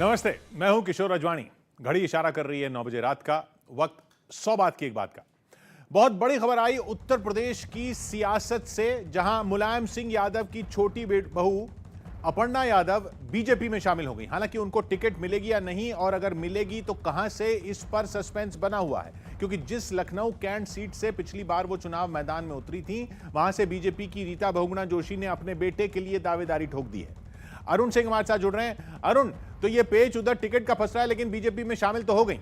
नमस्ते, मैं हूं किशोर अजवाणी। घड़ी इशारा कर रही है 9 बजे रात का। वक्त 100 बात की एक बात का। बहुत बड़ी खबर आई उत्तर प्रदेश की सियासत से, जहां मुलायम सिंह यादव की छोटी बहू अपर्णा यादव बीजेपी में शामिल हो गई। हालांकि उनको टिकट मिलेगी या नहीं, और अगर मिलेगी तो कहां से, इस पर सस्पेंस बना हुआ है। क्योंकि जिस लखनऊ कैंट सीट से पिछली बार वो चुनाव मैदान में उतरी थी, वहां से बीजेपी की रीता बहुगुणा जोशी ने अपने बेटे के लिए दावेदारी ठोक दी है। अरुण सिंह हमारे साथ जुड़ रहे हैं। अरुण, तो ये पेच उधर टिकट का फंस रहा है, लेकिन बीजेपी में शामिल तो हो गई।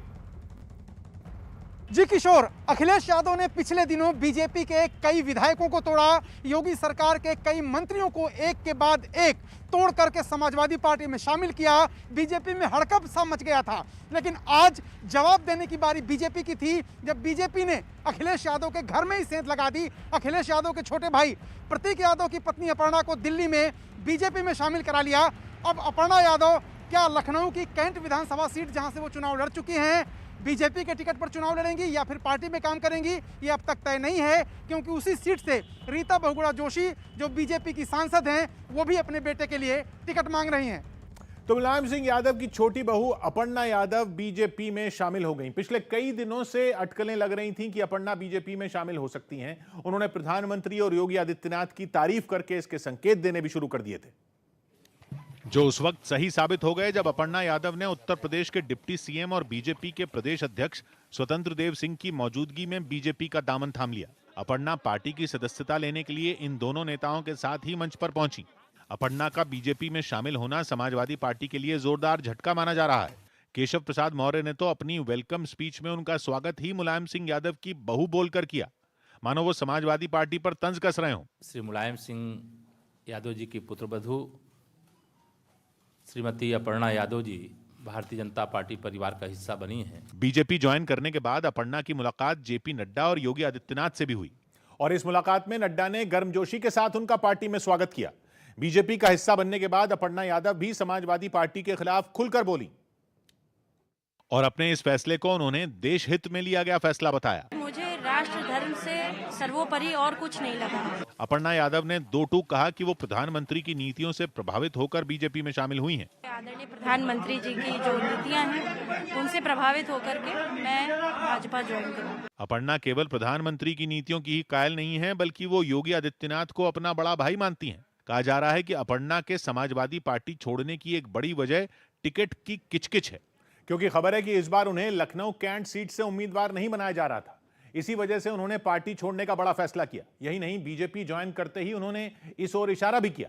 जी किशोर, अखिलेश यादव ने पिछले दिनों बीजेपी के कई विधायकों को तोड़ा, योगी सरकार के कई मंत्रियों को एक के बाद एक तोड़ करके समाजवादी पार्टी में शामिल किया। बीजेपी में हड़कंप सा मच गया था, लेकिन आज जवाब देने की बारी बीजेपी की थी, जब बीजेपी ने अखिलेश यादव के घर में ही सेंध लगा दी। अखिलेश यादव के छोटे भाई प्रतीक यादव की पत्नी अपर्णा को दिल्ली में बीजेपी में शामिल करा लिया। अब अपर्णा यादव क्या लखनऊ की कैंट विधानसभा सीट, जहां से वो चुनाव लड़ चुकी हैं, बीजेपी के टिकट पर चुनाव लड़ेंगी या फिर पार्टी में काम करेंगी, ये अब तक तय नहीं है। क्योंकि उसी सीट से रीता बहुगुणा जोशी, जो बीजेपी की सांसद हैं, वो भी अपने बेटे के लिए टिकट मांग रही हैं। तो मुलायम सिंह यादव की छोटी बहू अपर्णा यादव बीजेपी में शामिल हो गई। पिछले कई दिनों से अटकलें लग रही थीं कि अपर्णा बीजेपी में शामिल हो सकती हैं। उन्होंने प्रधानमंत्री और योगी आदित्यनाथ की तारीफ करके इसके संकेत देने भी शुरू कर दिए थे, जो उस वक्त सही साबित हो गए जब अपर्णा यादव ने उत्तर प्रदेश के डिप्टी सीएम और बीजेपी के प्रदेश अध्यक्ष स्वतंत्र देव सिंह की मौजूदगी में बीजेपी का दामन थाम लिया। अपर्णा पार्टी की सदस्यता लेने के लिए इन दोनों नेताओं के साथ ही मंच पर पहुंची। अपर्णा का बीजेपी में शामिल होना समाजवादी पार्टी के लिए जोरदार झटका माना जा रहा है। केशव प्रसाद मौर्य ने तो अपनी वेलकम स्पीच में उनका स्वागत ही मुलायम सिंह यादव की बहू बोलकर किया, मानो वो समाजवादी पार्टी पर तंज कस रहे हों। श्री मुलायम सिंह यादव जी की पुत्रवधू श्रीमती अपर्णा यादव जी भारतीय जनता पार्टी परिवार का हिस्सा बनी हैं। बीजेपी ज्वाइन करने के बाद अपर्णा की मुलाकात जेपी नड्डा और योगी आदित्यनाथ से भी हुई, और इस मुलाकात में नड्डा ने गर्मजोशी के साथ उनका पार्टी में स्वागत किया। बीजेपी का हिस्सा बनने के बाद अपर्णा यादव भी समाजवादी पार्टी के खिलाफ खुलकर बोली, और अपने इस फैसले को उन्होंने देश हित में लिया गया फैसला बताया। मुझे राष्ट्र धर्म से सर्वोपरि और कुछ नहीं लगा। अपर्णा यादव ने दो टूक कहा कि वो प्रधानमंत्री की नीतियों से प्रभावित होकर बीजेपी में शामिल हुई हैं। आदरणीय प्रधानमंत्री जी की जो नीतियां हैं, उनसे प्रभावित होकर के मैं भाजपा ज्वाइन करूँ। अपर्णा केवल प्रधानमंत्री की नीतियों की ही कायल नहीं है, बल्कि वो योगी आदित्यनाथ को अपना बड़ा भाई मानती हैं। कहा जा रहा है कि अपर्णा के समाजवादी पार्टी छोड़ने की एक बड़ी वजह टिकट की किचकिच है, क्योंकि खबर है कि इस बार उन्हें लखनऊ कैंट सीट से उम्मीदवार नहीं बनाया जा रहा था। इसी वजह से उन्होंने पार्टी छोड़ने का बड़ा फैसला किया। यही नहीं, बीजेपी ज्वाइन करते ही उन्होंने इस ओर इशारा भी किया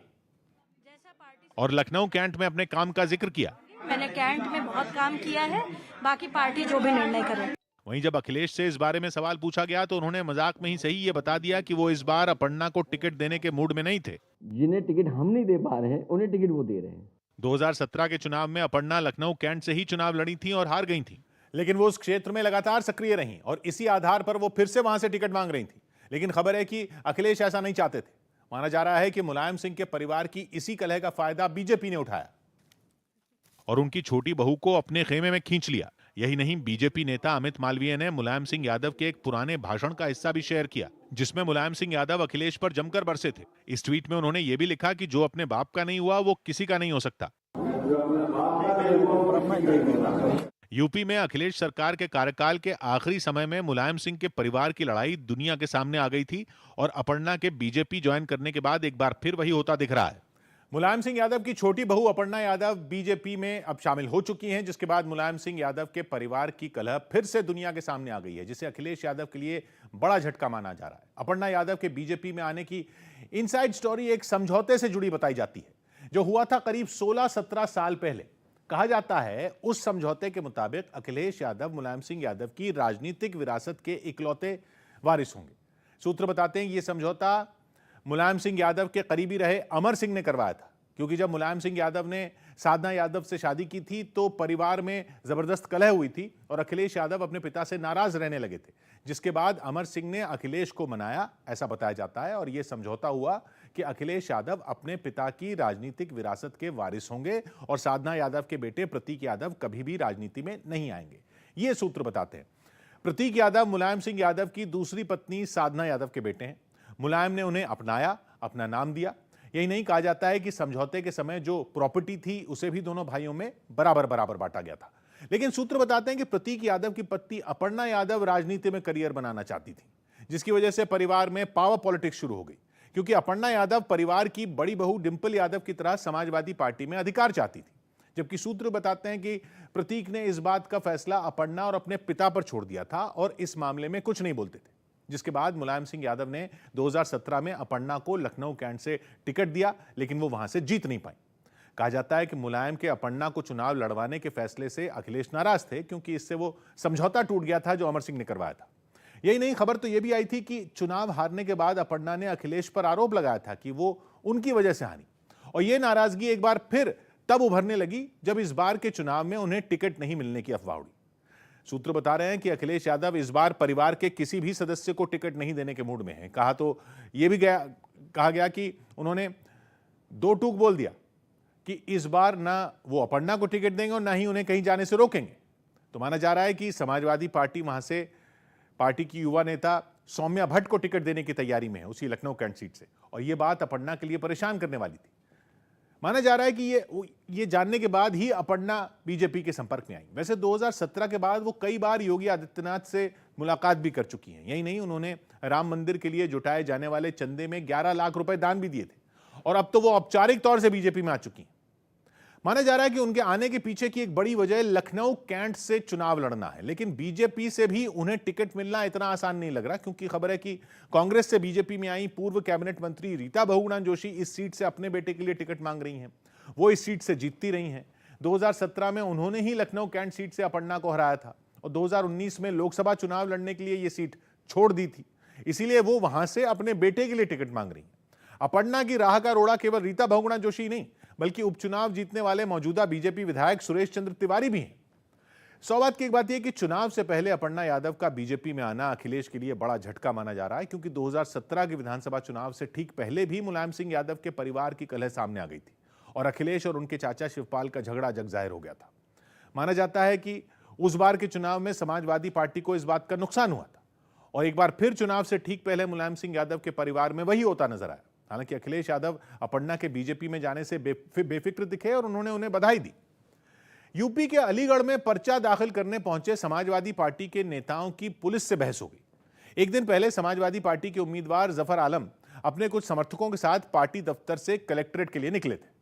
और लखनऊ कैंट में अपने काम का जिक्र किया। मैंने कैंट में बहुत काम किया है, बाकी पार्टी जो भी निर्णय करे। वहीं जब अखिलेश से इस बारे में सवाल पूछा गया तो उन्होंने मजाक में ही सही ये बता दिया कि वो इस बार अपर्णा को टिकट देने के मूड में नहीं थे। जिन्हें टिकट हम नहीं दे पा रहे हैं, उन्हें टिकट वो दे रहे हैं। 2017 के चुनाव में अपर्णा लखनऊ कैंट से ही चुनाव लड़ी थी और हार गई थी, लेकिन वो उस क्षेत्र में लगातार सक्रिय रहीं और इसी आधार पर वो फिर से वहां से टिकट मांग रही थी। लेकिन खबर है कि अखिलेश ऐसा नहीं चाहते थे। माना जा रहा है कि मुलायम सिंह के परिवार की इसी कलह का फायदा बीजेपी ने उठाया और उनकी छोटी बहू को अपने खेमे में खींच लिया। यही नहीं, बीजेपी नेता अमित मालवीय ने मुलायम सिंह यादव के एक पुराने भाषण का हिस्सा भी शेयर किया, जिसमें मुलायम सिंह यादव अखिलेश पर जमकर बरसे थे। इस ट्वीट में उन्होंने ये भी लिखा कि जो अपने बाप का नहीं हुआ वो किसी का नहीं हो सकता। यूपी में अखिलेश सरकार के कार्यकाल के आखिरी समय में मुलायम सिंह के परिवार की लड़ाई दुनिया के सामने आ गई थी, और अपर्णा के बीजेपी ज्वाइन करने के बाद एक बार फिर वही होता दिख रहा है। मुलायम सिंह यादव की छोटी बहू अपर्णा यादव बीजेपी में अब शामिल हो चुकी हैं, जिसके बाद मुलायम सिंह यादव के परिवार की कलह फिर से दुनिया के सामने आ गई है, जिसे अखिलेश यादव के लिए बड़ा झटका माना जा रहा है। अपर्णा यादव के बीजेपी में आने की इनसाइड स्टोरी एक समझौते से जुड़ी बताई जाती है, जो हुआ था करीब 16-17 साल पहले। कहा जाता है उस समझौते के मुताबिक अखिलेश यादव मुलायम सिंह यादव की राजनीतिक विरासत के इकलौते वारिस होंगे। सूत्र बताते हैं ये समझौता मुलायम सिंह यादव के करीबी रहे अमर सिंह ने करवाया था, क्योंकि जब मुलायम सिंह यादव ने साधना यादव से शादी की थी तो परिवार में जबरदस्त कलह हुई थी और अखिलेश यादव अपने पिता से नाराज रहने लगे थे, जिसके बाद अमर सिंह ने अखिलेश को मनाया, ऐसा बताया जाता है। और यह समझौता हुआ कि अखिलेश यादव अपने पिता की राजनीतिक विरासत के वारिस होंगे और साधना यादव के बेटे प्रतीक यादव कभी भी राजनीति में नहीं आएंगे। ये सूत्र बताते हैं। प्रतीक यादव मुलायम सिंह यादव की दूसरी पत्नी साधना यादव के बेटे हैं। मुलायम ने उन्हें अपनाया, अपना नाम दिया। यही नहीं, कहा जाता है कि समझौते के समय जो प्रॉपर्टी थी उसे भी दोनों भाइयों में बराबर बराबर बांटा गया था। लेकिन सूत्र बताते हैं कि प्रतीक यादव की पत्नी अपर्णा यादव राजनीति में करियर बनाना चाहती थी, जिसकी वजह से परिवार में पावर पॉलिटिक्स शुरू हो गई, क्योंकि अपर्णा यादव परिवार की बड़ी बहू डिंपल यादव की तरह समाजवादी पार्टी में अधिकार चाहती थी। जबकि सूत्र बताते हैं कि प्रतीक ने इस बात का फैसला अपर्णा और अपने पिता पर छोड़ दिया था और इस मामले में कुछ नहीं बोलते थे, जिसके बाद मुलायम सिंह यादव ने 2017 में अपर्णा को लखनऊ कैंट से टिकट दिया, लेकिन वो वहां से जीत नहीं पाई। कहा जाता है कि मुलायम के अपर्णा को चुनाव लड़वाने के फैसले से अखिलेश नाराज थे, क्योंकि इससे वो समझौता टूट गया था जो अमर सिंह ने करवाया था। यही नहीं, खबर तो यह भी आई थी कि चुनाव हारने के बाद अपर्णा ने अखिलेश पर आरोप लगाया था कि वो उनकी वजह से हारी, और यह नाराजगी एक बार फिर तब उभरने लगी जब इस बार के चुनाव में उन्हें टिकट नहीं मिलने की अफवाह उड़ी। सूत्र बता रहे हैं कि अखिलेश यादव इस बार परिवार के किसी भी सदस्य को टिकट नहीं देने के मूड में हैं। कहा गया कि उन्होंने दो टूक बोल दिया कि इस बार ना वो अपर्णा को टिकट देंगे और ना ही उन्हें कहीं जाने से रोकेंगे। तो माना जा रहा है कि समाजवादी पार्टी वहां से पार्टी की युवा नेता सौम्या भट्ट को टिकट देने की तैयारी में है, उसी लखनऊ कैंट सीट से, और यह बात अपर्णा के लिए परेशान करने वाली थी। माना जा रहा है कि ये जानने के बाद ही अपर्णा बीजेपी के संपर्क में आई। वैसे 2017 के बाद वो कई बार योगी आदित्यनाथ से मुलाकात भी कर चुकी हैं। यही नहीं, उन्होंने राम मंदिर के लिए जुटाए जाने वाले चंदे में 11 लाख रुपए दान भी दिए थे, और अब तो वो औपचारिक तौर से बीजेपी में आ चुकी हैं। माना जा रहा है कि उनके आने के पीछे की एक बड़ी वजह लखनऊ कैंट से चुनाव लड़ना है, लेकिन बीजेपी से भी उन्हें टिकट मिलना इतना आसान नहीं लग रहा, क्योंकि खबर है कि कांग्रेस से बीजेपी में आई पूर्व कैबिनेट मंत्री रीता बहुगुणा जोशी इस सीट से अपने बेटे के लिए टिकट मांग रही हैं। वो इस सीट से जीतती रही हैं। 2017 में उन्होंने ही लखनऊ कैंट सीट से अपर्णा को हराया था, और 2019 में लोकसभा चुनाव लड़ने के लिए यह सीट छोड़ दी थी, इसीलिए वो वहां से अपने बेटे के लिए टिकट मांग रही हैं। अपर्णा की राह का रोड़ा केवल रीता बहुगुणा जोशी नहीं, बल्कि उपचुनाव जीतने वाले मौजूदा बीजेपी विधायक सुरेश चंद्र तिवारी भी हैं। सौभाग्य की एक बात यह कि चुनाव से पहले अपर्णा यादव का बीजेपी में आना अखिलेश के लिए बड़ा झटका माना जा रहा है, क्योंकि 2017 के विधानसभा चुनाव से ठीक पहले भी मुलायम सिंह यादव के परिवार की कलह सामने आ गई थी, और अखिलेश और उनके चाचा शिवपाल का झगड़ा जग जाहिर हो गया था। माना जाता है कि उस बार के चुनाव में समाजवादी पार्टी को इस बात का नुकसान हुआ था, और एक बार फिर चुनाव से ठीक पहले मुलायम सिंह यादव के परिवार में वही होता नजर आया। हालांकि अखिलेश यादव अपर्णा के बीजेपी में जाने से बेफिक्र दिखे और उन्होंने उन्हें बधाई दी। यूपी के अलीगढ़ में पर्चा दाखिल करने पहुंचे समाजवादी पार्टी के नेताओं की पुलिस से बहस हो गई। एक दिन पहले समाजवादी पार्टी के उम्मीदवार जफर आलम अपने कुछ समर्थकों के साथ पार्टी दफ्तर से कलेक्ट्रेट के लिए निकले थे,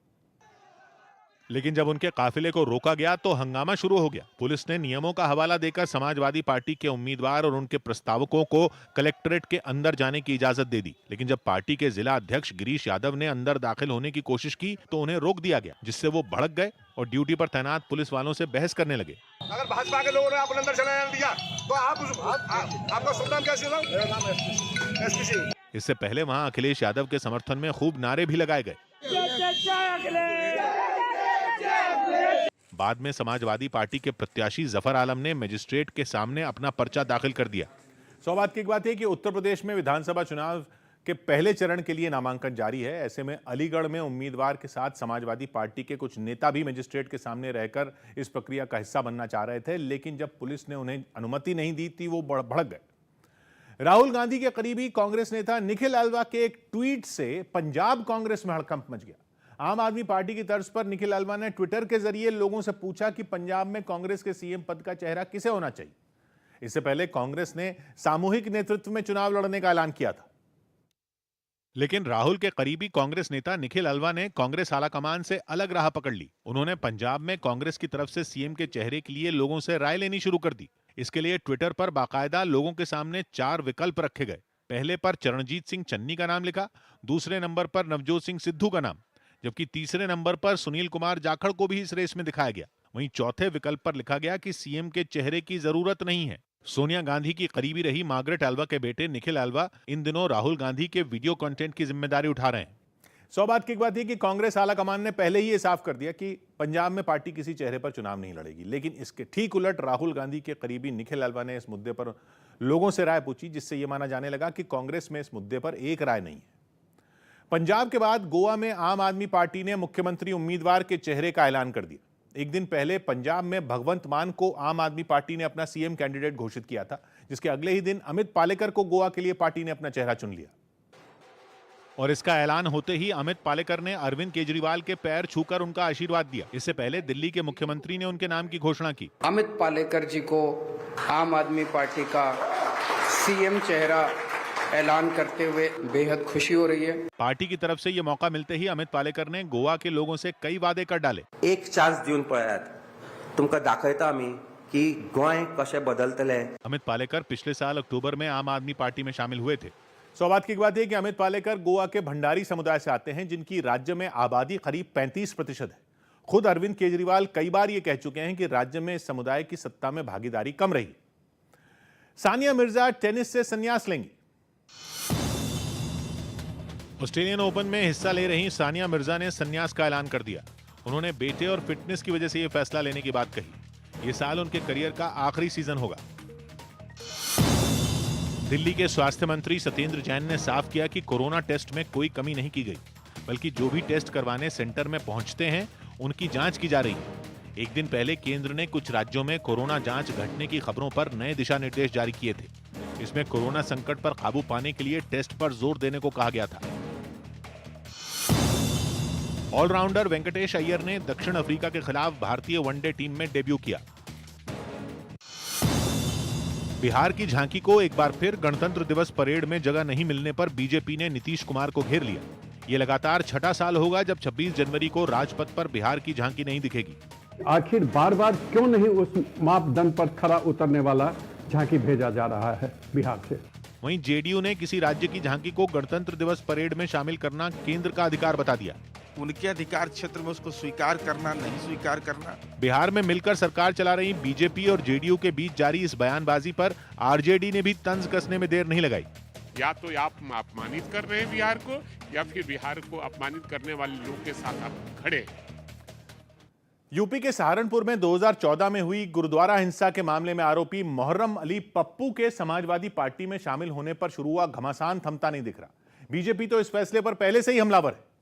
लेकिन जब उनके काफिले को रोका गया तो हंगामा शुरू हो गया। पुलिस ने नियमों का हवाला देकर समाजवादी पार्टी के उम्मीदवार और उनके प्रस्तावकों को कलेक्ट्रेट के अंदर जाने की इजाजत दे दी, लेकिन जब पार्टी के जिला अध्यक्ष गिरीश यादव ने अंदर दाखिल होने की कोशिश की तो उन्हें रोक दिया गया, जिससे वो भड़क गए और ड्यूटी पर तैनात पुलिस वालों से बहस करने लगे। अगर भाजपा के लोगों ने अपने अंदर चला दिया तो आपका शुभ नाम क्या है? मेरा नाम एसपी सिंह। इससे पहले वहां अखिलेश यादव के समर्थन में खूब नारे भी लगाए गए। बाद में समाजवादी पार्टी के प्रत्याशी जफर आलम ने मजिस्ट्रेट के सामने अपना पर्चा दाखिल कर दिया। सौभाग्य की एक बात है कि उत्तर प्रदेश में विधानसभा चुनाव के पहले चरण के लिए नामांकन जारी है। ऐसे में अलीगढ़ में उम्मीदवार के साथ समाजवादी पार्टी के कुछ नेता भी मजिस्ट्रेट के सामने रहकर इस प्रक्रिया का हिस्सा बनना चाह रहे थे, लेकिन जब पुलिस ने उन्हें अनुमति नहीं दी थी वो भड़क गए। राहुल गांधी के करीबी कांग्रेस नेता निखिल अल्वा के एक ट्वीट से पंजाब कांग्रेस में हड़कंप मच गया। आम आदमी पार्टी की तर्ज पर निखिल अल्वा ने ट्विटर के जरिए लोगों से पूछा कि पंजाब में कांग्रेस के सीएम पद का चेहरा किसे होना चाहिए। इससे पहले कांग्रेस ने सामूहिक नेतृत्व में चुनाव लड़ने का ऐलान किया था, लेकिन राहुल के करीबी कांग्रेस नेता निखिल अल्वा ने कांग्रेस आलाकमान से अलग राह पकड़ ली। उन्होंने पंजाब में कांग्रेस की तरफ से सीएम के चेहरे के लिए लोगों से राय लेनी शुरू कर दी। इसके लिए ट्विटर पर बाकायदा लोगों के सामने 4 विकल्प रखे गए। पहले पर चरणजीत सिंह चन्नी का नाम लिखा, दूसरे नंबर पर नवजोत सिंह सिद्धू का नाम, जबकि तीसरे नंबर पर सुनील कुमार जाखड़ को भी इस रेस में दिखाया गया। वहीं चौथे विकल्प पर लिखा गया कि सीएम के चेहरे की जरूरत नहीं है। सोनिया गांधी की करीबी रही मार्गरेट अल्वा के बेटे निखिल अल्वा इन दिनों राहुल गांधी के वीडियो कंटेंट की जिम्मेदारी उठा रहे हैं। सौभाग्य की एक बात यह कि कांग्रेस आलाकमान ने पहले ही ये साफ कर दिया कि पंजाब में पार्टी किसी चेहरे पर चुनाव नहीं लड़ेगी, लेकिन इसके ठीक उलट राहुल गांधी के करीबी निखिल अल्वा ने इस मुद्दे पर लोगों से राय पूछी, जिससे यह माना जाने लगा कि कांग्रेस में इस मुद्दे पर एक राय नहीं है। पंजाब के बाद गोवा में आम आदमी पार्टी ने मुख्यमंत्री उम्मीदवार के चेहरे का ऐलान कर दिया। एक दिन पहले पंजाब में भगवंत मान को आम आदमी पार्टी ने अपना सीएम कैंडिडेट घोषित किया था, जिसके अगले ही दिन अमित पालेकर को गोवा के लिए पार्टी ने अपना चेहरा चुन लिया। और इसका ऐलान होते ही अमित पालेकर ने अरविंद केजरीवाल के पैर छूकर उनका आशीर्वाद दिया। इससे पहले दिल्ली के मुख्यमंत्री ने उनके नाम की घोषणा की। अमित पालेकर जी को आम आदमी पार्टी का सीएम चेहरा ऐलान करते हुए बेहद खुशी हो रही है। पार्टी की तरफ से ये मौका मिलते ही अमित पालेकर ने गोवा के लोगों से कई वादे कर डाले। एक चान्स दिवन पळयात, तुमका दाखयता आम्ही की गोय कशे बदलतले। अमित पालेकर पिछले साल अक्टूबर में आम आदमी पार्टी में शामिल हुए थे। सौभाग्य की बात है कि अमित पालेकर गोवा के भंडारी समुदाय से आते हैं, जिनकी राज्य में आबादी करीब 35% है। खुद अरविंद केजरीवाल कई बार ये कह चुके हैं कि राज्य में इस समुदाय की सत्ता में भागीदारी कम रही। सानिया मिर्जा टेनिस से संन्यास लेंगी। ऑस्ट्रेलियन ओपन में हिस्सा ले रही सानिया मिर्जा ने संन्यास का ऐलान कर दिया। उन्होंने बेटे और फिटनेस की वजह से यह फैसला लेने की बात कही। ये साल उनके करियर का आखिरी सीजन होगा। दिल्ली के स्वास्थ्य मंत्री सत्येंद्र जैन ने साफ किया कि कोरोना टेस्ट में कोई कमी नहीं की गई, बल्कि जो भी टेस्ट करवाने सेंटर में पहुंचते हैं उनकी जांच की जा रही है। एक दिन पहले केंद्र ने कुछ राज्यों में कोरोना जांच घटने की खबरों पर नए दिशा निर्देश जारी किए थे। इसमें कोरोना संकट पर काबू पाने के लिए टेस्ट पर जोर देने को कहा गया था। ऑलराउंडर वेंकटेश अय्यर ने दक्षिण अफ्रीका के खिलाफ भारतीय वनडे टीम में डेब्यू किया। बिहार की झांकी को एक बार फिर गणतंत्र दिवस परेड में जगह नहीं मिलने पर बीजेपी ने नीतीश कुमार को घेर लिया। यह लगातार छठा साल होगा जब 26 जनवरी को राजपथ पर बिहार की झांकी नहीं दिखेगी। आखिर बार बार क्यों नहीं उस मापदंड पर खरा उतरने वाला झांकी भेजा जा रहा है बिहार से। वहीं जेडीयू ने किसी राज्य की झांकी को गणतंत्र दिवस परेड में शामिल करना केंद्र का अधिकार बता दिया। उनके अधिकार क्षेत्र में उसको स्वीकार करना नहीं स्वीकार करना। बिहार में मिलकर सरकार चला रही बीजेपी और जेडीयू के बीच जारी इस बयानबाजी पर आरजेडी ने भी तंज कसने में देर नहीं लगाई। या तो आप अपमानित कर रहे हैं बिहार को, या फिर बिहार को अपमानित करने वाले लोगों के साथ आप खड़े। यूपी के सहारनपुर में 2014 में हुई गुरुद्वारा हिंसा के मामले में आरोपी मोहर्रम अली पप्पू के समाजवादी पार्टी में शामिल होने पर शुरू हुआ घमासान थमता नहीं दिख रहा। बीजेपी तो इस फैसले पर पहले से ही हमलावर है।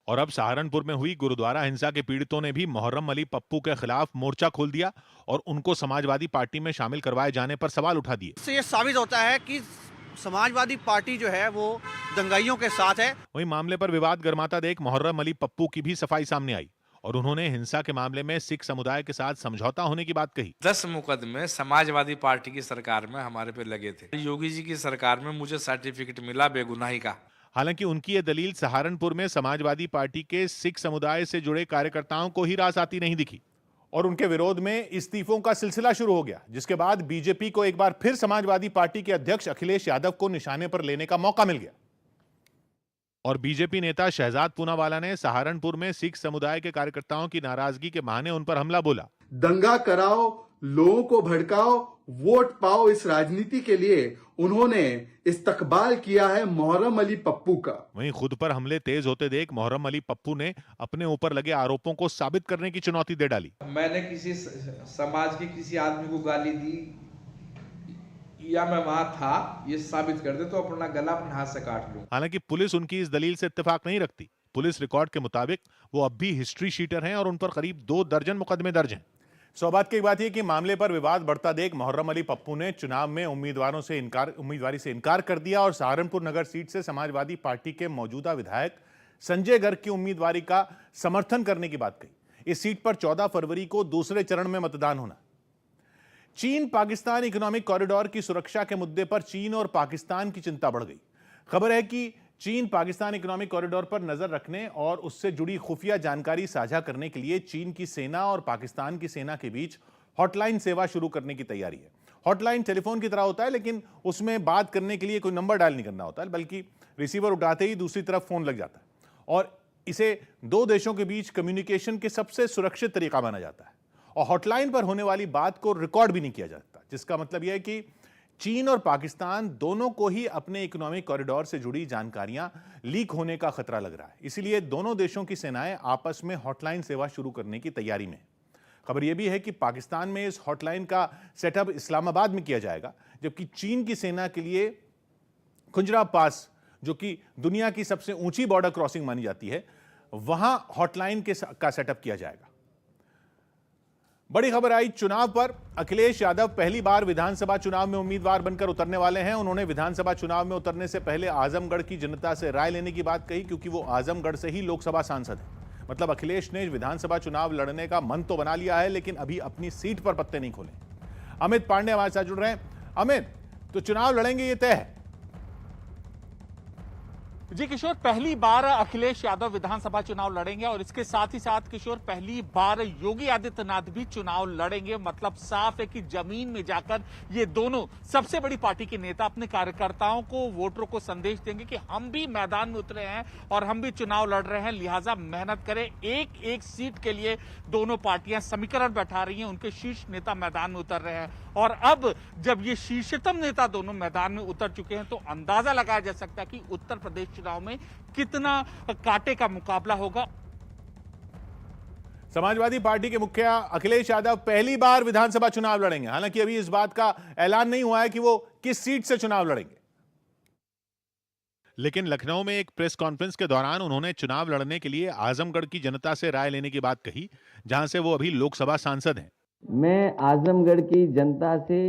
और अब सहारनपुर में हुई गुरुद्वारा हिंसा के पीड़ितों ने भी मोहर्रम अली पप्पू के खिलाफ मोर्चा खोल दिया और उनको समाजवादी पार्टी में शामिल करवाए जाने पर सवाल उठा दिए। इससे ये साबित होता है कि समाजवादी पार्टी जो है वो दंगाइयों के साथ है। वहीं मामले पर विवाद गर्माता देख मोहर्रम अली पप्पू की भी सफाई सामने आई और उन्होंने हिंसा के मामले में सिख समुदाय के साथ समझौता होने की बात कही। 10 मुकदमे समाजवादी पार्टी की सरकार में हमारे पे लगे थे। योगी जी की सरकार में मुझे सर्टिफिकेट मिला बेगुनाही का। हालांकि उनकी ये दलील सहारनपुर में समाजवादी पार्टी के सिख समुदाय से जुड़े कार्यकर्ताओं को ही रास आती नहीं दिखी और उनके विरोध में इस्तीफों का सिलसिला शुरू हो गया, जिसके बाद बीजेपी को एक बार फिर समाजवादी पार्टी के अध्यक्ष अखिलेश यादव को निशाने पर लेने का मौका मिल गया। और बीजेपी नेता शहजाद पूनावाला ने सहारनपुर में सिख समुदाय के कार्यकर्ताओं की नाराजगी के बहाने उन पर हमला बोला। दंगा कराओ, लोगों को भड़काओ, वोट पाओ, इस राजनीति के लिए उन्होंने इस्तकबाल किया है मोहर्रम अली पप्पू का। वहीं खुद पर हमले तेज होते देख मोहर्रम अली पप्पू ने अपने ऊपर लगे आरोपों को साबित करने की चुनौती दे डाली। मैंने किसी समाज के किसी आदमी को गाली दी या मैं वहां था, ये साबित कर दे तो अपना गला अपने हाथ से काट लूं। हालांकि पुलिस उनकी इस दलील से इत्तेफाक नहीं रखती। पुलिस रिकॉर्ड के मुताबिक वो अब भी हिस्ट्री शीटर हैं और उन पर करीब 2 दर्जन मुकदमे दर्ज हैं। सौभाग्य की बात यह कि मामले पर विवाद बढ़ता देख मोहर्रम अली पप्पू ने चुनाव में उम्मीदवारी से इनकार कर दिया और सहारनपुर नगर सीट से समाजवादी पार्टी के मौजूदा विधायक संजय गर्ग की उम्मीदवारी का समर्थन करने की बात कही। इस सीट पर 14 फरवरी को दूसरे चरण में मतदान होना। चीन पाकिस्तान इकोनॉमिक कॉरिडोर की सुरक्षा के मुद्दे पर चीन और पाकिस्तान की चिंता बढ़ गई। खबर है कि चीन पाकिस्तान इकोनॉमिक कॉरिडोर पर नजर रखने और उससे जुड़ी खुफिया जानकारी साझा करने के लिए चीन की सेना और पाकिस्तान की सेना के बीच हॉटलाइन सेवा शुरू करने की तैयारी है। हॉटलाइन टेलीफोन की तरह होता है, लेकिन उसमें बात करने के लिए कोई नंबर डायल नहीं करना होता है, बल्कि रिसीवर उठाते ही दूसरी तरफ फोन लग जाता है और इसे 2 देशों के बीच कम्युनिकेशन के सबसे सुरक्षित तरीका माना जाता है। और हॉटलाइन पर होने वाली बात को रिकॉर्ड भी नहीं किया जाता, जिसका मतलब यह है कि चीन और पाकिस्तान दोनों को ही अपने इकोनॉमिक कॉरिडोर से जुड़ी जानकारियां लीक होने का खतरा लग रहा है। इसीलिए दोनों देशों की सेनाएं आपस में हॉटलाइन सेवा शुरू करने की तैयारी में है। खबर यह भी है कि पाकिस्तान में इस हॉटलाइन का सेटअप इस्लामाबाद में किया जाएगा, जबकि चीन की सेना के लिए खुंजरा पास, जो कि दुनिया की सबसे ऊंची बॉर्डर क्रॉसिंग मानी जाती है, वहां हॉटलाइन का सेटअप किया जाएगा। बड़ी खबर आई चुनाव पर। अखिलेश यादव पहली बार विधानसभा चुनाव में उम्मीदवार बनकर उतरने वाले हैं। उन्होंने विधानसभा चुनाव में उतरने से पहले आजमगढ़ की जनता से राय लेने की बात कही, क्योंकि वो आजमगढ़ से ही लोकसभा सांसद हैं। मतलब अखिलेश ने विधानसभा चुनाव लड़ने का मन तो बना लिया है, लेकिन अभी अपनी सीट पर पत्ते नहीं खोले। अमित पांडे हमारे साथ जुड़ रहे हैं। अमित, तो चुनाव लड़ेंगे ये तय है? जी किशोर, पहली बार अखिलेश यादव विधानसभा चुनाव लड़ेंगे और इसके साथ ही साथ किशोर पहली बार योगी आदित्यनाथ भी चुनाव लड़ेंगे। मतलब साफ है कि जमीन में जाकर ये दोनों सबसे बड़ी पार्टी के नेता अपने कार्यकर्ताओं को, वोटरों को संदेश देंगे कि हम भी मैदान में उतरे हैं और हम भी चुनाव लड़ रहे हैं, लिहाजा मेहनत करें। एक एक सीट के लिए दोनों पार्टियां समीकरण बैठा रही हैं, उनके शीर्ष नेता मैदान में उतर रहे हैं। और अब जब ये शीर्षतम नेता दोनों मैदान में उतर चुके हैं तो अंदाजा लगाया जा सकता है कि उत्तर प्रदेश चुनाव में कितना कांटे का मुकाबला होगा। समाजवादी पार्टी के मुखिया अखिलेश यादव पहली बार विधानसभा चुनाव लड़ेंगे। हालांकि अभी इस बात का ऐलान नहीं हुआ है कि वो किस सीट से चुनाव लड़ेंगे, लेकिन लखनऊ में एक प्रेस कॉन्फ्रेंस के दौरान उन्होंने चुनाव लड़ने के लिए आजमगढ़ की जनता से राय लेने की बात कही, जहां से वो अभी लोकसभा सांसद हैं। मैं आजमगढ़ की जनता से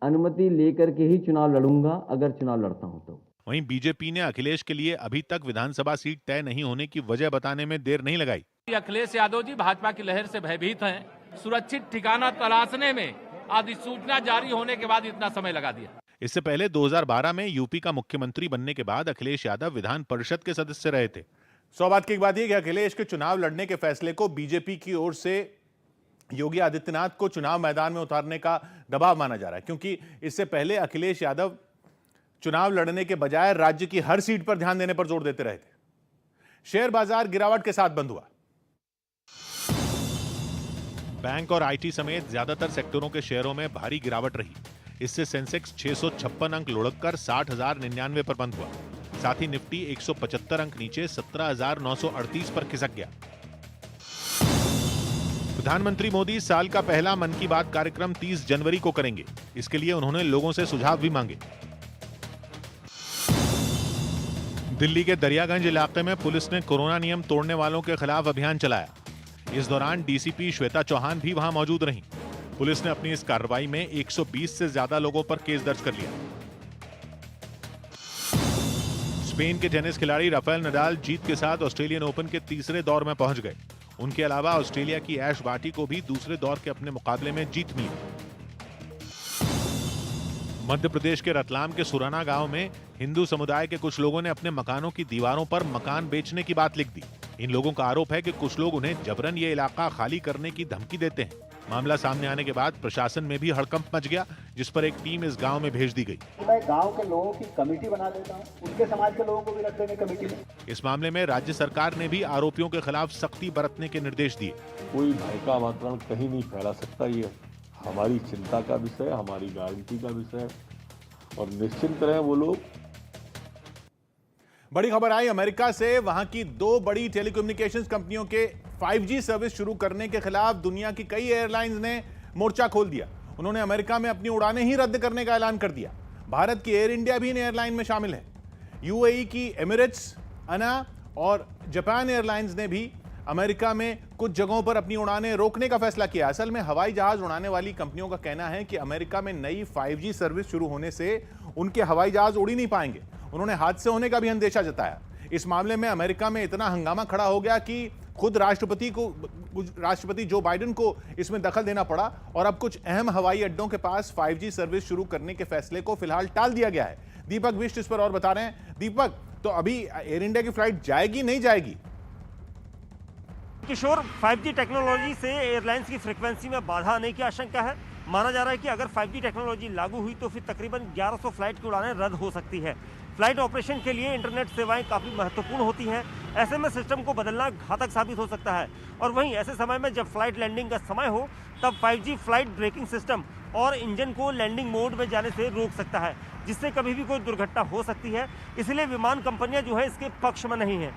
अनुमति लेकर के ही चुनाव लड़ूंगा, अगर चुनाव लड़ता हूं तो। वहीं बीजेपी ने अखिलेश के लिए अभी तक विधानसभा सीट तय नहीं होने की वजह बताने में देर नहीं लगाई। अखिलेश यादव जी भाजपा की लहर से भयभीत हैं। सुरक्षित ठिकाना तलाशने में अधिसूचना जारी होने के बाद इतना समय लगा दिया। इससे पहले 2012 में यूपी का मुख्यमंत्री बनने के बाद अखिलेश यादव विधान परिषद के सदस्य रहे थे। सौभाग्य की बात यह कि अखिलेश के चुनाव लड़ने के फैसले को बीजेपी की ओर से योगी आदित्यनाथ को चुनाव मैदान में उतारने का दबाव माना जा रहा है, क्योंकि इससे पहले अखिलेश यादव चुनाव लड़ने के बजाय राज्य की हर सीट पर ध्यान देने पर जोर देते रहे थे। शेयर बाजार गिरावट के साथ बंद हुआ। बैंक और आईटी समेत ज्यादातर सेक्टरों के शेयरों में भारी गिरावट रही। इससे सेंसेक्स 656 अंक लुढ़ककर 60,099 पर बंद हुआ। साथ ही निफ्टी 175 अंक नीचे 17,938 पर खिसक गया। प्रधानमंत्री मोदी साल का पहला मन की बात कार्यक्रम 30 जनवरी को करेंगे। इसके लिए उन्होंने लोगों से सुझाव भी मांगे। दिल्ली के दरियागंज इलाके में पुलिस ने कोरोना नियम तोड़ने वालों के खिलाफ अभियान चलाया। इस दौरान डीसीपी श्वेता चौहान भी वहां मौजूद रहीं। पुलिस ने अपनी इस कार्रवाई में 120 से ज्यादा लोगों पर केस दर्ज कर लिया। स्पेन के टेनिस खिलाड़ी राफेल नडाल जीत के साथ ऑस्ट्रेलियन ओपन के तीसरे दौर में पहुंच गए। उनके अलावा ऑस्ट्रेलिया की ऐश बार्टी को भी दूसरे दौर के अपने मुकाबले में जीत मिली। मध्य प्रदेश के रतलाम के सुराना गांव में हिंदू समुदाय के कुछ लोगों ने अपने मकानों की दीवारों पर मकान बेचने की बात लिख दी। इन लोगों का आरोप है कि कुछ लोग उन्हें जबरन ये इलाका खाली करने की धमकी देते हैं। मामला सामने आने के बाद प्रशासन में भी हड़कंप मच गया, जिस पर एक टीम इस गांव में भेज दी गई। मैं गांव के लोगों की कमेटी बना देता हूं, उनके समाज के लोगों को भी रख देंगे कमेटी में। इस मामले में राज्य सरकार ने भी आरोपियों के खिलाफ सख्ती बरतने के निर्देश दिए। कोई भय का वातावरण कहीं नहीं फैला सकता। ये हमारी चिंता का विषय, हमारी गारंटी का विषय, और निश्चिंत रहें वो लोग। बड़ी खबर आई अमेरिका से। वहां की दो बड़ी टेलीकम्युनिकेशंस कंपनियों के 5G सर्विस शुरू करने के खिलाफ दुनिया की कई एयरलाइंस ने मोर्चा खोल दिया। उन्होंने अमेरिका में अपनी उड़ानें ही रद्द करने का ऐलान कर दिया। भारत की एयर इंडिया भी इन एयरलाइन में शामिल है। यूएई की एमिरेट्स, अना और जापान एयरलाइंस ने भी अमेरिका में कुछ जगहों पर अपनी उड़ानें रोकने का फैसला किया। असल में हवाई जहाज उड़ाने वाली कंपनियों का कहना है कि अमेरिका में नई 5G सर्विस शुरू होने से उनके हवाई जहाज उड़ ही नहीं पाएंगे। उन्होंने हादसे होने का भी अंदेशा जताया। इस मामले में अमेरिका में इतना हंगामा खड़ा हो गया कि खुद राष्ट्रपति जो बाइडेन को इसमें दखल देना पड़ा और अब कुछ अहम हवाई अड्डों के पास 5G सर्विस शुरू करने के फैसले को फिलहाल टाल दिया गया है। दीपक बिष्ट इस पर और बता रहे हैं। दीपक, तो अभी एयर इंडिया की फ्लाइट जाएगी नहीं जाएगी? किशोर, 5G टेक्नोलॉजी से एयरलाइंस की फ्रीक्वेंसी में बाधा आने की आशंका है। माना जा रहा है कि अगर 5G टेक्नोलॉजी लागू हुई तो फिर तकरीबन 1100 फ्लाइट की उड़ानें रद्द हो सकती है। फ्लाइट ऑपरेशन के लिए इंटरनेट सेवाएं काफ़ी महत्वपूर्ण होती हैं। ऐसे में सिस्टम को बदलना घातक साबित हो सकता है। और वहीं ऐसे समय में जब फ्लाइट लैंडिंग का समय हो तब 5G फ्लाइट ब्रेकिंग सिस्टम और इंजन को लैंडिंग मोड में जाने से रोक सकता है, जिससे कभी भी कोई दुर्घटना हो सकती है। इसलिए विमान कंपनियां जो है इसके पक्ष में नहीं है।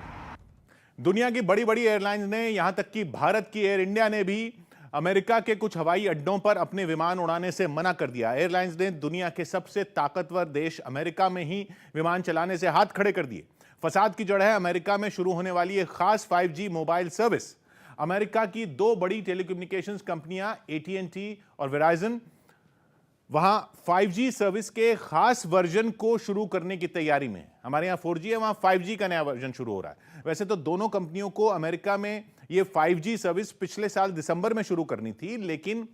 दुनिया की बड़ी बड़ी एयरलाइंस ने, यहां तक कि भारत की एयर इंडिया ने भी अमेरिका के कुछ हवाई अड्डों पर अपने विमान उड़ाने से मना कर दिया। एयरलाइंस ने दुनिया के सबसे ताकतवर देश अमेरिका में ही विमान चलाने से हाथ खड़े कर दिए। फसाद की जड़ है अमेरिका में शुरू होने वाली एक खास 5G मोबाइल सर्विस। अमेरिका की दो बड़ी टेलीकम्युनिकेशंस कंपनियां AT&T और वेराइजन वहां 5G सर्विस के खास वर्जन को शुरू करने की तैयारी में है। हमारे यहां 4G है, वहां 5G का नया वर्जन शुरू हो रहा है। वैसे तो दोनों कंपनियों को अमेरिका में ये 5G सर्विस पिछले साल दिसंबर में शुरू करनी थी, लेकिन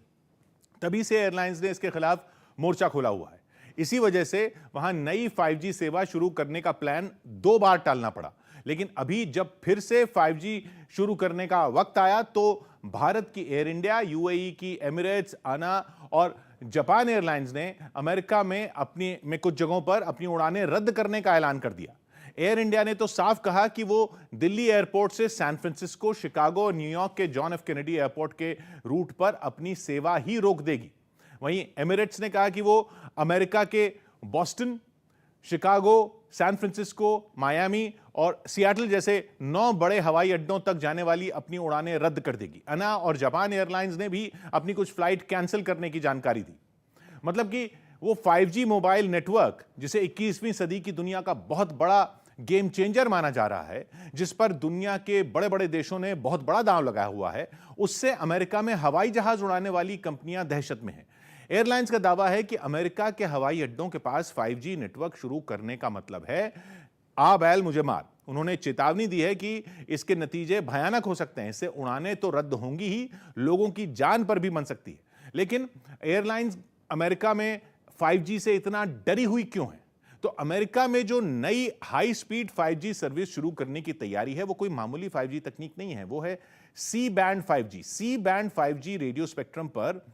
तभी से एयरलाइंस ने इसके खिलाफ मोर्चा खोला हुआ है। इसी वजह से वहां नई 5G सेवा शुरू करने का प्लान 2 बार टालना पड़ा। लेकिन अभी जब फिर से 5G शुरू करने का वक्त आया तो भारत की एयर इंडिया, UAE की एमिरेट्स, आना और जापान एयरलाइंस ने अमेरिका में कुछ जगहों पर अपनी उड़ानें रद्द करने का ऐलान कर दिया। एयर इंडिया ने तो साफ कहा कि वो दिल्ली एयरपोर्ट से सैन फ्रांसिस्को, शिकागो और न्यूयॉर्क के जॉन एफ कैनेडी एयरपोर्ट के रूट पर अपनी सेवा ही रोक देगी। वहीं एमिरेट्स ने कहा कि वो अमेरिका के Boston, Chicago, San Francisco, Miami और सियाटल जैसे 9 बड़े हवाई अड्डों तक जाने वाली अपनी उड़ानें रद्द कर देगी। अना और जापान एयरलाइंस ने भी अपनी कुछ फ्लाइट कैंसिल करने की जानकारी दी। मतलब कि वो 5G मोबाइल नेटवर्क, जिसे 21वीं सदी की दुनिया का बहुत बड़ा गेम चेंजर माना जा रहा है, जिस पर दुनिया के बड़े बड़े देशों ने बहुत बड़ा दांव लगाया हुआ है, उससे अमेरिका में हवाई जहाज उड़ाने वाली कंपनियां दहशत में हैं। एयरलाइंस का दावा है कि अमेरिका के हवाई अड्डों के पास 5G नेटवर्क शुरू करने का मतलब है आ बैल मुझे मार। उन्होंने चेतावनी दी है कि इसके नतीजे भयानक हो सकते हैं। इससे उड़ानें तो रद्द होंगी ही, लोगों की जान पर भी बन सकती है। लेकिन एयरलाइंस अमेरिका में 5G से इतना डरी हुई क्यों है? तो अमेरिका में जो नई हाई स्पीड 5G सर्विस शुरू करने की तैयारी है, वो कोई मामूली 5G तकनीक नहीं है, वो है C band 5G। C band 5G radio spectrum पर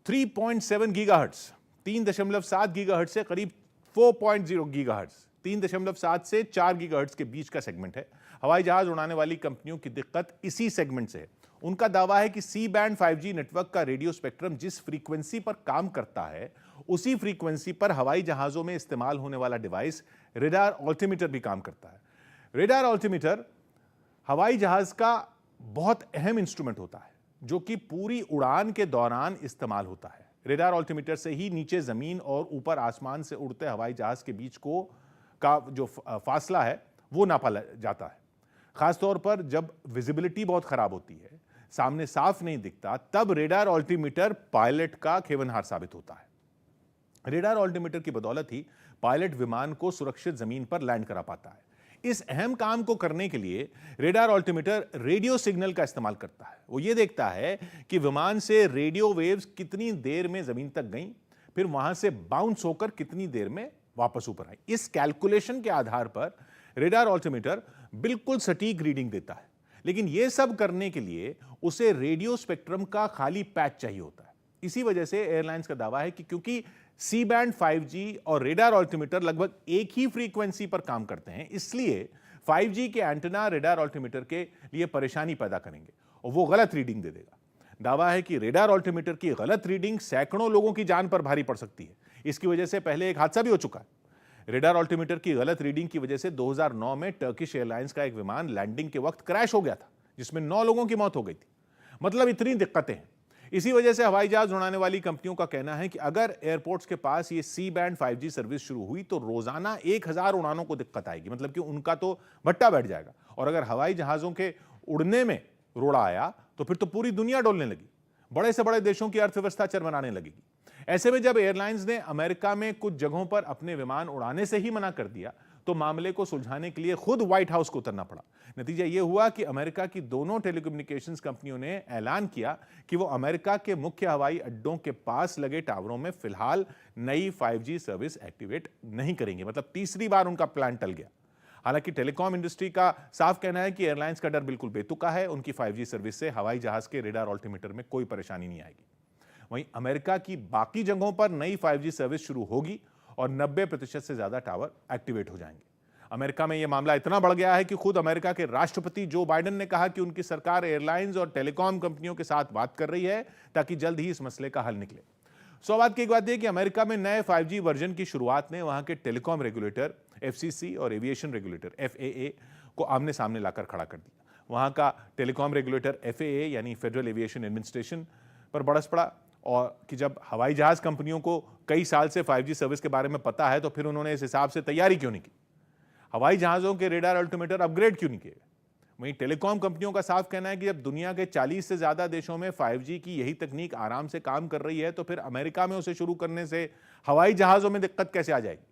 3.7 गीगाहर्ट्ज, 3.7 गीगाहर्ट्ज से करीब 4.0 गीगाहर्ट्ज, 3.7 से 4 गीगाहर्ट्ज के बीच का सेगमेंट है। हवाई जहाज उड़ाने वाली कंपनियों की दिक्कत इसी सेगमेंट से है। उनका दावा है कि सी बैंड 5G नेटवर्क का रेडियो स्पेक्ट्रम जिस फ्रीक्वेंसी पर काम करता है, उसी फ्रीक्वेंसी पर हवाई जहाजों में इस्तेमाल होने वाला डिवाइस रेडार ऑल्टीमीटर भी काम करता है। रेडार ऑल्टीमीटर हवाई जहाज का बहुत अहम इंस्ट्रूमेंट होता है, जो कि पूरी उड़ान के दौरान इस्तेमाल होता है। रेडार ऑल्टीमीटर से ही नीचे जमीन और ऊपर आसमान से उड़ते हवाई जहाज के बीच का जो फासला है वो नापा जाता है। खासतौर पर जब विजिबिलिटी बहुत खराब होती है, सामने साफ नहीं दिखता, तब रेडार ऑल्टीमीटर पायलट का खेवनहार साबित होता है। रेडार ऑल्टीमीटर की बदौलत ही पायलट विमान को सुरक्षित जमीन पर लैंड करा पाता है। इस अहम काम को करने के लिए रेडार ऑल्टीमीटर रेडियो सिग्नल का इस्तेमाल करता है। वो ये देखता है कि विमान से रेडियो वेव्स कितनी देर में जमीन तक गईं, फिर वहां से बाउंस होकर कितनी देर में वापस ऊपर आई। इस कैलकुलेशन के आधार पर रेडार ऑल्टीमीटर बिल्कुल सटीक रीडिंग देता है। लेकिन यह सब करने के लिए उसे रेडियो स्पेक्ट्रम का खाली पैच चाहिए होता है। इसी वजह से एयरलाइंस का दावा है कि क्योंकि सी बैंड 5G और रेडार ऑल्टीमीटर लगभग एक ही फ्रीक्वेंसी पर काम करते हैं, इसलिए 5G के एंटेना रेडार ऑल्टीमीटर के लिए परेशानी पैदा करेंगे और वो गलत रीडिंग दे देगा। दावा है कि रेडार ऑल्टीमीटर की गलत रीडिंग सैकड़ों लोगों की जान पर भारी पड़ सकती है। इसकी वजह से पहले एक हादसा भी हो चुका है। रेडार ऑल्टीमीटर की गलत रीडिंग की वजह से 2009 में टर्किश एयरलाइंस का एक विमान लैंडिंग के वक्त क्रैश हो गया था, जिसमें 9 लोगों की मौत हो गई थी। मतलब इतनी दिक्कतें हैं। इसी वजह से हवाई जहाज उड़ाने वाली कंपनियों का कहना है कि अगर एयरपोर्ट्स के पास ये सी बैंड 5G सर्विस शुरू हुई तो रोजाना 1000 उड़ानों को दिक्कत आएगी। मतलब कि उनका तो भट्टा बैठ जाएगा। और अगर हवाई जहाजों के उड़ने में रोड़ा आया तो फिर तो पूरी दुनिया डोलने लगी, बड़े से बड़े देशों की अर्थव्यवस्था चरमराने लगेगी। ऐसे में जब एयरलाइंस ने अमेरिका में कुछ जगहों पर अपने विमान उड़ाने से ही मना कर दिया, तो मामले को सुलझाने के लिए खुद व्हाइट हाउस को उतरना पड़ा। नतीजा यह हुआ कि अमेरिका की दोनों टेलीकम्युनिकेशंस कंपनियों ने ऐलान किया कि वो अमेरिका के मुख्य हवाई अड्डों के पास लगे टावरों में फिलहाल नई 5G सर्विस एक्टिवेट नहीं करेंगे। मतलब तीसरी बार उनका प्लान टल गया। हालांकि टेलीकॉम इंडस्ट्री का साफ कहना है कि एयरलाइंस का डर बिल्कुल बेतुका है। उनकी 5G सर्विस से हवाई जहाज के रेडार ऑल्टीमीटर में कोई परेशानी नहीं आएगी। वहीं अमेरिका की बाकी जगहों पर नई 5G सर्विस शुरू होगी और 90% से ज्यादा टावर एक्टिवेट हो जाएंगे। अमेरिका में यह मामला इतना बढ़ गया है कि खुद अमेरिका के राष्ट्रपति जो बाइडेन ने कहा कि उनकी सरकार एयरलाइंस और टेलीकॉम कंपनियों के साथ बात कर रही है ताकि जल्द ही इस मसले का हल निकले। सौभाग्य की एक बात यह कि अमेरिका में नए 5G वर्जन की शुरुआत ने वहां के टेलीकॉम रेगुलेटर FCC और एविएशन रेगुलेटर FAA को आमने सामने लाकर खड़ा कर दिया। वहां का टेलीकॉम रेगुलेटर FAA यानी फेडरल एविएशन एडमिनिस्ट्रेशन पर बरस पड़ा और कि जब हवाई जहाज कंपनियों को कई साल से 5G सर्विस के बारे में पता है तो फिर उन्होंने इस हिसाब से तैयारी क्यों नहीं की? हवाई जहाजों के रेडार ऑल्टीमीटर अपग्रेड क्यों नहीं किए? वहीं टेलीकॉम कंपनियों का साफ कहना है कि जब दुनिया के 40 से ज्यादा देशों में 5G की यही तकनीक आराम से काम कर रही है तो फिर अमेरिका में उसे शुरू करने से हवाई जहाजों में दिक्कत कैसे आ जाएगी।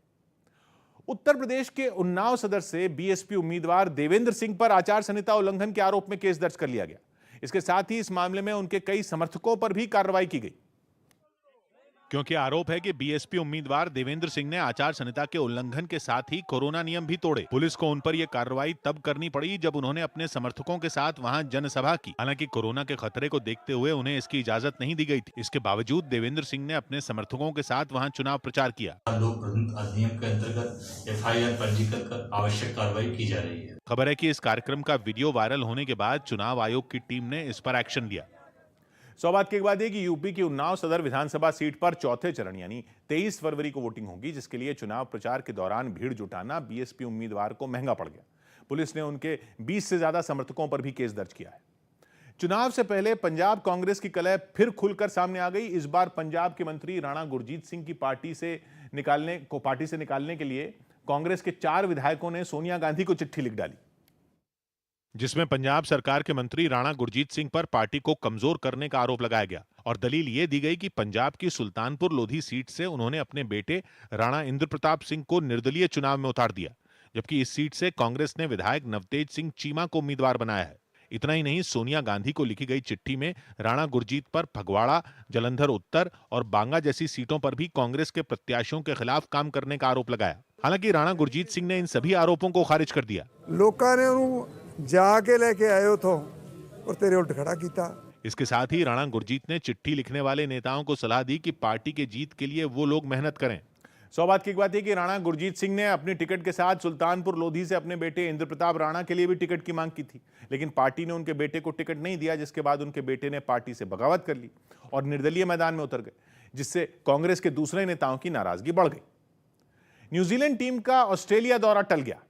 उत्तर प्रदेश के उन्नाव सदर से बीएसपी उम्मीदवार देवेंद्र सिंह पर आचार संहिता उल्लंघन के आरोप में केस दर्ज कर लिया गया। इसके साथ ही इस मामले में उनके कई समर्थकों पर भी कार्रवाई की गई, क्योंकि आरोप है कि बीएसपी उम्मीदवार देवेंद्र सिंह ने आचार संहिता के उल्लंघन के साथ ही कोरोना नियम भी तोड़े। पुलिस को उन पर यह कार्रवाई तब करनी पड़ी जब उन्होंने अपने समर्थकों के साथ वहां जनसभा की। हालांकि कोरोना के खतरे को देखते हुए उन्हें इसकी इजाजत नहीं दी गई थी। इसके बावजूद देवेंद्र सिंह ने अपने समर्थकों के साथ वहां चुनाव प्रचार किया। लोक प्रबंधन अधिनियम के अंतर्गत FIR पंजीकृत कर आवश्यक कार्रवाई की जा रही है। खबर है कि इस कार्यक्रम का वीडियो वायरल होने के बाद चुनाव आयोग की टीम ने इस पर एक्शन लिया। सौभाग्य की बात है कि यूपी की उन्नाव सदर विधानसभा सीट पर चौथे चरण यानी 23 फरवरी को वोटिंग होगी, जिसके लिए चुनाव प्रचार के दौरान भीड़ जुटाना बीएसपी उम्मीदवार को महंगा पड़ गया। पुलिस ने उनके 20 से ज्यादा समर्थकों पर भी केस दर्ज किया है। चुनाव से पहले पंजाब कांग्रेस की कलह फिर खुलकर सामने आ गई। इस बार पंजाब के मंत्री राणा गुरजीत सिंह की पार्टी से निकालने के लिए कांग्रेस के 4 विधायकों ने सोनिया गांधी को चिट्ठी लिख डाली, जिसमें पंजाब सरकार के मंत्री राणा गुरजीत सिंह पर पार्टी को कमजोर करने का आरोप लगाया गया और दलील ये दी गई कि पंजाब की सुल्तानपुर लोधी सीट से उन्होंने अपने बेटे राणा इंद्र प्रताप सिंह को निर्दलीय चुनाव में उतार दिया, जबकि इस सीट से कांग्रेस ने विधायक नवतेज सिंह चीमा को उम्मीदवार बनाया है। इतना ही नहीं, सोनिया गांधी को लिखी गई चिट्ठी में राणा गुरजीत पर फगवाड़ा, जलंधर उत्तर और बांगा जैसी सीटों पर भी कांग्रेस के प्रत्याशियों के खिलाफ काम करने का आरोप लगाया। हालांकि राणा गुरजीत सिंह ने इन सभी आरोपों को खारिज कर दिया। लोगों ने जाके लेके आयो तो और तेरे उल्ट खड़ा किया। इसके साथ ही राणा गुरजीत ने चिट्ठी लिखने वाले नेताओं को सलाह दी कि पार्टी के जीत के लिए वो लोग मेहनत करें। सौभाग्य की बात है कि राणा गुरजीत सिंह ने अपनी टिकट के साथ सुल्तानपुर लोधी से अपने बेटे इंद्र प्रताप राणा के लिए भी टिकट की मांग की थी, लेकिन पार्टी ने उनके बेटे को टिकट नहीं दिया, जिसके बाद उनके बेटे ने पार्टी से बगावत कर ली और निर्दलीय मैदान में उतर गए, जिससे कांग्रेस के दूसरे नेताओं की नाराजगी बढ़ गई। न्यूजीलैंड टीम का ऑस्ट्रेलिया दौरा टल गया।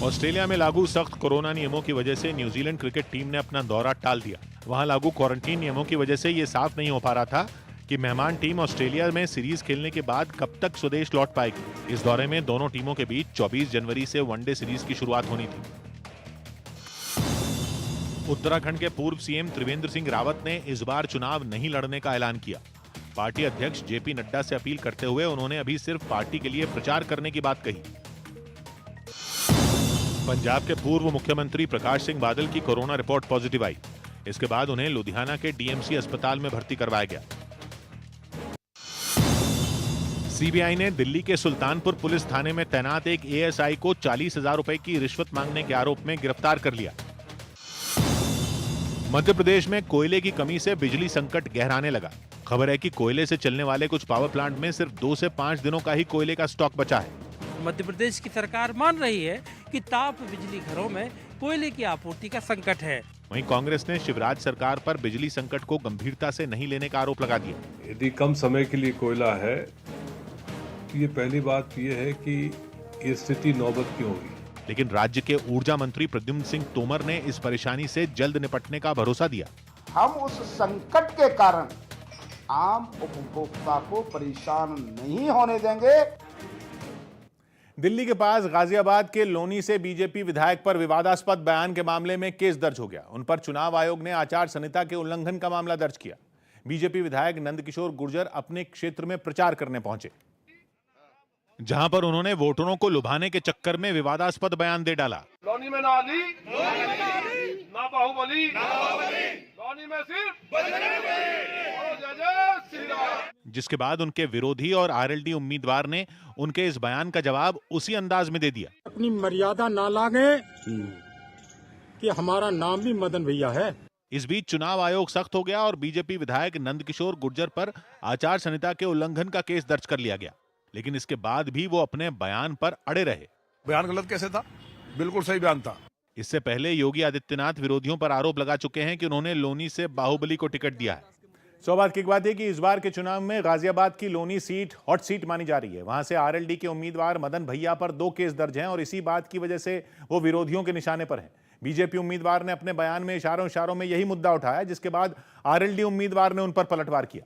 ऑस्ट्रेलिया में लागू सख्त कोरोना नियमों की वजह से न्यूजीलैंड क्रिकेट टीम ने अपना दौरा टाल दिया। वहां लागू क्वारंटीन नियमों की वजह से यह साफ नहीं हो पा रहा था कि मेहमान टीम ऑस्ट्रेलिया में सीरीज खेलने के बाद कब तक स्वदेश लौट पाएगी। इस दौरे में दोनों टीमों के बीच 24 जनवरी से वनडे सीरीज की शुरुआत होनी थी। उत्तराखंड के पूर्व सीएम त्रिवेंद्र सिंह रावत ने इस बार चुनाव नहीं लड़ने का ऐलान किया। पार्टी अध्यक्ष जेपी नड्डा से अपील करते हुए उन्होंने अभी सिर्फ पार्टी के लिए प्रचार करने की बात कही। पंजाब के पूर्व मुख्यमंत्री प्रकाश सिंह बादल की कोरोना रिपोर्ट पॉजिटिव आई। इसके बाद उन्हें लुधियाना के डीएमसी अस्पताल में भर्ती करवाया गया। सीबीआई ने दिल्ली के सुल्तानपुर पुलिस थाने में तैनात एक एएसआई को 40,000 रुपए की रिश्वत मांगने के आरोप में गिरफ्तार कर लिया। मध्य प्रदेश में कोयले की कमी से बिजली संकट गहराने लगा। खबर है कि कोयले से चलने वाले कुछ पावर प्लांट में सिर्फ 2 से 5 दिनों का ही कोयले का स्टॉक बचा है। मध्य प्रदेश की सरकार मान रही है कि ताप बिजली घरों में कोयले की आपूर्ति का संकट है। वहीं कांग्रेस ने शिवराज सरकार पर बिजली संकट को गंभीरता से नहीं लेने का आरोप लगा दिया। यदि कम समय के लिए कोयला है तो ये पहली बात ये है कि ये स्थिति नौबत क्यों हुई। लेकिन राज्य के ऊर्जा मंत्री प्रद्युम्न सिंह तोमर ने इस परेशानी से जल्द निपटने का भरोसा दिया। हम उस संकट के कारण आम उपभोक्ता को परेशान नहीं होने देंगे। दिल्ली के पास गाजियाबाद के लोनी से बीजेपी विधायक पर विवादास्पद बयान के मामले में केस दर्ज हो गया। उन पर चुनाव आयोग ने आचार संहिता के उल्लंघन का मामला दर्ज किया। बीजेपी विधायक नंदकिशोर गुर्जर अपने क्षेत्र में प्रचार करने पहुंचे, जहां पर उन्होंने वोटरों को लुभाने के चक्कर में विवादास्पद बयान दे डाला। लोनी में ना अली, ना बाहुबली, लोनी में सिर्फ जिसके बाद उनके विरोधी और आरएलडी उम्मीदवार ने उनके इस बयान का जवाब उसी अंदाज में दे दिया। अपनी मर्यादा ना लागे कि हमारा नाम भी मदन भैया है। इस बीच चुनाव आयोग सख्त हो गया और बीजेपी विधायक नंदकिशोर गुर्जर पर आचार संहिता के उल्लंघन का केस दर्ज कर लिया गया। लेकिन इसके बाद भी वो अपने बयान पर अड़े रहे। बयान गलत कैसे था? बिल्कुल सही बयान था। इससे पहले योगी आदित्यनाथ विरोधियों पर आरोप लगा चुके हैं कि उन्होंने लोनी से बाहुबली को टिकट दिया है। सौभाग्य की बात है कि इस बार के चुनाव में गाजियाबाद की लोनी सीट हॉट सीट मानी जा रही है। वहां से आरएलडी के उम्मीदवार मदन भैया पर 2 केस दर्ज हैं और इसी बात की वजह से वो विरोधियों के निशाने पर हैं। बीजेपी उम्मीदवार ने अपने बयान में इशारों में यही मुद्दा उठाया, जिसके बाद आरएलडी उम्मीदवार ने उन पर पलटवार किया।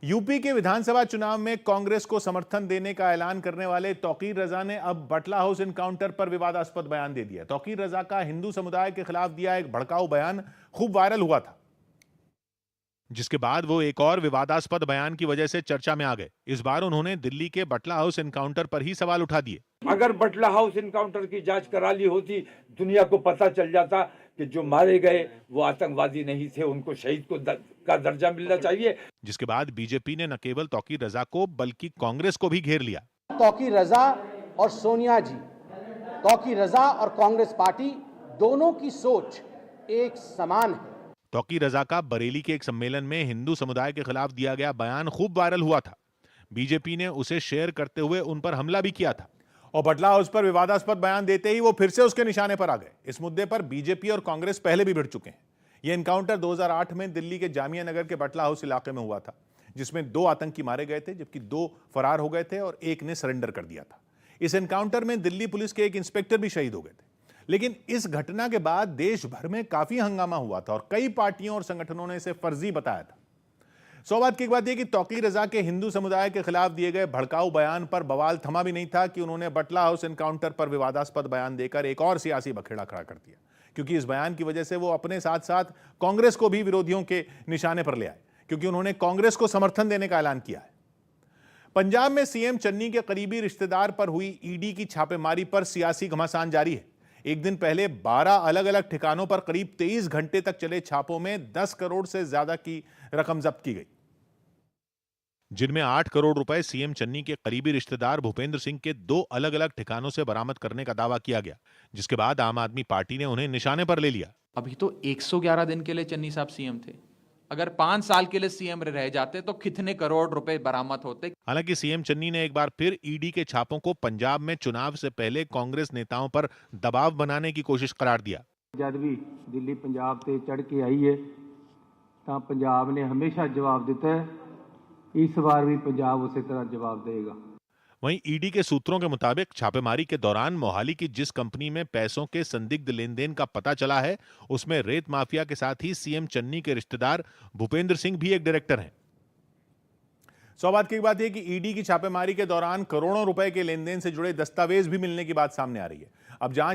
यूपी के विधानसभा चुनाव में कांग्रेस को समर्थन देने का ऐलान करने वाले तौकीर रजा ने अब बटला हाउस एनकाउंटर पर विवादास्पद बयान दे दिया। तौकीर रजा का हिंदू समुदाय के खिलाफ दिया एक भड़काऊ बयान खूब वायरल हुआ था, जिसके बाद वो एक और विवादास्पद बयान की वजह से चर्चा में आ गए। इस बार उन्होंने दिल्ली के बटला हाउस एनकाउंटर पर ही सवाल उठा दिए। अगर बटला हाउस एनकाउंटर की जांच करा ली होती, दुनिया को पता चल जाता कि जो मारे गए वो आतंकवादी नहीं थे, उनको शहीद का दर्जा मिलना चाहिए। जिसके बाद बीजेपी ने न केवल तौकीर रजा को बल्कि कांग्रेस को भी घेर लिया। तौकीर रजा और सोनिया जी, तौकीर रजा और कांग्रेस पार्टी दोनों की सोच एक समान है। तौकीर रजा का बरेली के एक सम्मेलन में हिंदू समुदाय के खिलाफ दिया गया बयान खूब वायरल हुआ था। बीजेपी ने उसे शेयर करते हुए उन पर हमला भी किया था और बटला हाउस पर विवादास्पद बयान देते ही वो फिर से उसके निशाने पर आ गए। इस मुद्दे पर बीजेपी और कांग्रेस पहले भी भिड़ चुके हैं। यह एनकाउंटर 2008 में दिल्ली के जामिया नगर के बटला हाउस इलाके में हुआ था, जिसमें 2 आतंकी मारे गए थे, जबकि 2 फरार हो गए थे और एक ने सरेंडर कर दिया था। इस एनकाउंटर में दिल्ली पुलिस के एक इंस्पेक्टर भी शहीद हो गए थे। लेकिन इस घटना के बाद देश भर में काफी हंगामा हुआ था और कई पार्टियों और संगठनों ने इसे फर्जी बताया था। सौभाग्य की बात यह कि तौकीर रजा के हिंदू समुदाय के खिलाफ दिए गए भड़काऊ बयान पर बवाल थमा भी नहीं था कि उन्होंने बटला हाउस एनकाउंटर पर विवादास्पद बयान देकर एक और सियासी बखेड़ा खड़ा कर दिया, क्योंकि इस बयान की वजह से वो अपने साथ साथ कांग्रेस को भी विरोधियों के निशाने पर ले आए, क्योंकि उन्होंने कांग्रेस को समर्थन देने का ऐलान किया है। पंजाब में सीएम चन्नी के करीबी रिश्तेदार पर हुई ईडी की छापेमारी पर सियासी घमासान जारी है। एक दिन पहले 12 अलग अलग ठिकानों पर करीब 23 घंटे तक चले छापों में 10 करोड़ से ज्यादा की रकम जब्त की गई, जिनमें 8 करोड़ रुपए सीएम चन्नी के करीबी रिश्तेदार भूपेंद्र सिंह के 2 अलग अलग ठिकानों से बरामद करने का दावा किया गया, जिसके बाद आम आदमी पार्टी ने उन्हें निशाने पर ले लिया। अभी तो 111 दिन के लिए चन्नी साहब सीएम थे। अगर 5 साल के लिए सीएम रह जाते तो कितने करोड़ रुपए बरामद होते। हालांकि सीएम चन्नी ने एक बार फिर ईडी के छापों को पंजाब में चुनाव से पहले कांग्रेस नेताओं पर दबाव बनाने की कोशिश करार दिया। जब भी दिल्ली पंजाब ते चढ़ के आई है तो पंजाब ने हमेशा जवाब दिता है, इस बार भी पंजाब उसी तरह जवाब देगा। वहीं ईडी के सूत्रों के मुताबिक छापेमारी के दौरान मोहाली की जिस कंपनी में पैसों के संदिग्ध लेन देन का पता चला है, उसमें रेत माफिया के साथ ही सीएम चन्नी के रिश्तेदार भूपेंद्र सिंह भी एक डायरेक्टर हैं। सौभाग्य की बात यह कि ईडी की छापेमारी के दौरान करोड़ों रुपए के लेन देन से जुड़े दस्तावेज भी मिलने की बात सामने आ रही है। अब जांच